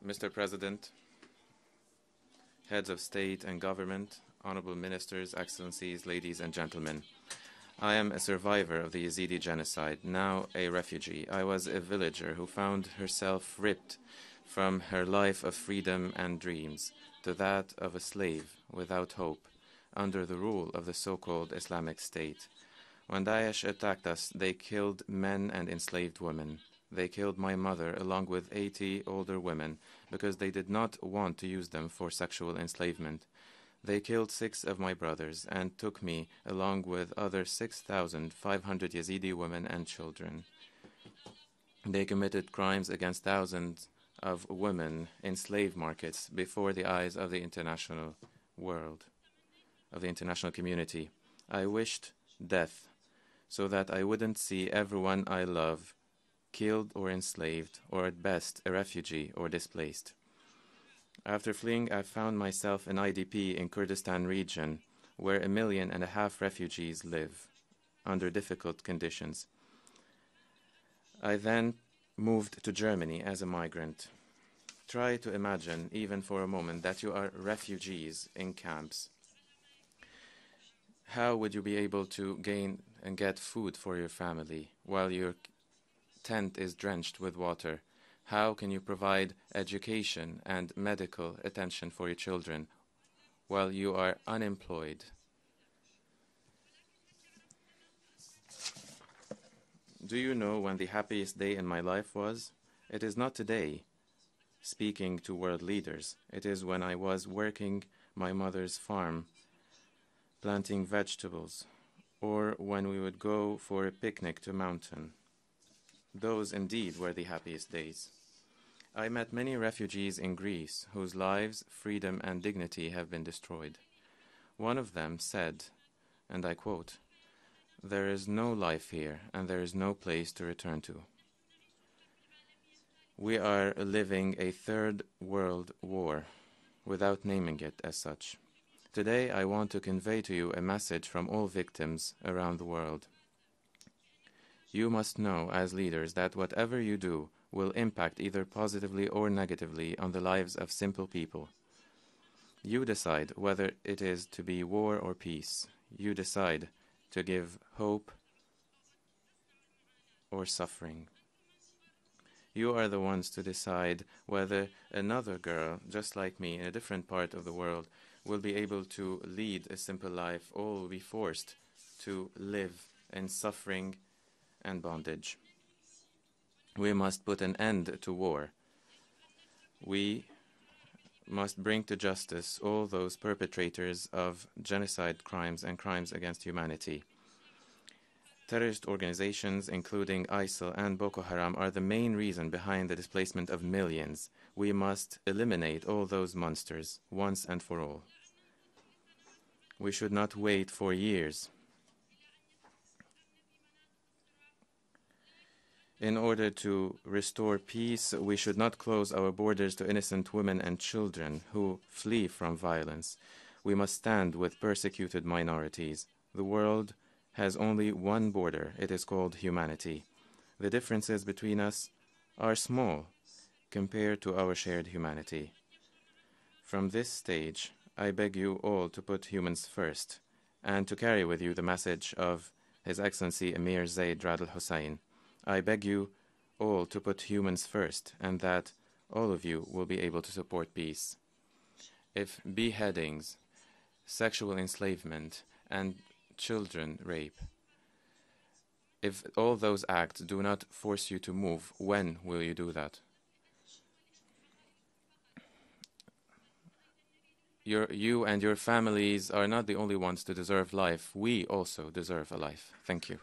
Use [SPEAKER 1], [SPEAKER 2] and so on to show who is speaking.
[SPEAKER 1] Mr. President, heads of state and government, honorable ministers, excellencies, ladies and gentlemen, I am a survivor of the Yazidi genocide, now a refugee. I was a villager who found herself ripped from her life of freedom and dreams to that of a slave without hope, under the rule of the so-called Islamic State. When Daesh attacked us, they killed men and enslaved women. They killed my mother along with 80 older women because they did not want to use them for sexual enslavement. They killed 6 of my brothers and took me along with other 6,500 Yazidi women and children. They committed crimes against thousands of women in slave markets before the eyes of the international world, of the international community. I wished death so that I wouldn't see everyone I love killed or enslaved, or at best a refugee or displaced. After fleeing, I found myself an IDP in Kurdistan region, where 1.5 million refugees live under difficult conditions. I then moved to Germany as a migrant. Try to imagine, even for a moment, that you are refugees in camps. How would you be able to gain and get food for your family while your tent is drenched with water? How can you provide education and medical attention for your children while you are unemployed? Do you know when the happiest day in my life was? It is not today, speaking to world leaders. It is when I was working my mother's farm, planting vegetables, or when we would go for a picnic to a mountain. Those indeed were the happiest days. I met many refugees in Greece whose lives, freedom, and dignity have been destroyed. One of them said, and I quote, "There is no life here, and there is no place to return to." We are living a third world war, without naming it as such. Today, I want to convey to you a message from all victims around the world. You must know, as leaders, that whatever you do will impact either positively or negatively on the lives of simple people. You decide whether it is to be war or peace. You decide to give hope or suffering. You are the ones to decide whether another girl, just like me, in a different part of the world, will be able to lead a simple life or will be forced to live in suffering and bondage. We must put an end to war. We must bring to justice all those perpetrators of genocide crimes and crimes against humanity. Terrorist organizations, including ISIL and Boko Haram, are the main reason behind the displacement of millions. We must eliminate all those monsters once and for all. We should not wait for years. In order to restore peace, we should not close our borders to innocent women and children who flee from violence. We must stand with persecuted minorities. The world has only one border. It is called humanity. The differences between us are small compared to our shared humanity. From this stage, I beg you all to put humans first and to carry with you the message of His Excellency Emir Zaid Rad al-Hussein. I beg you all to put humans first, and that all of you will be able to support peace. If beheadings, sexual enslavement, and children rape, if all those acts do not force you to move, when will you do that? You and your families are not the only ones to deserve life. We also deserve a life. Thank you.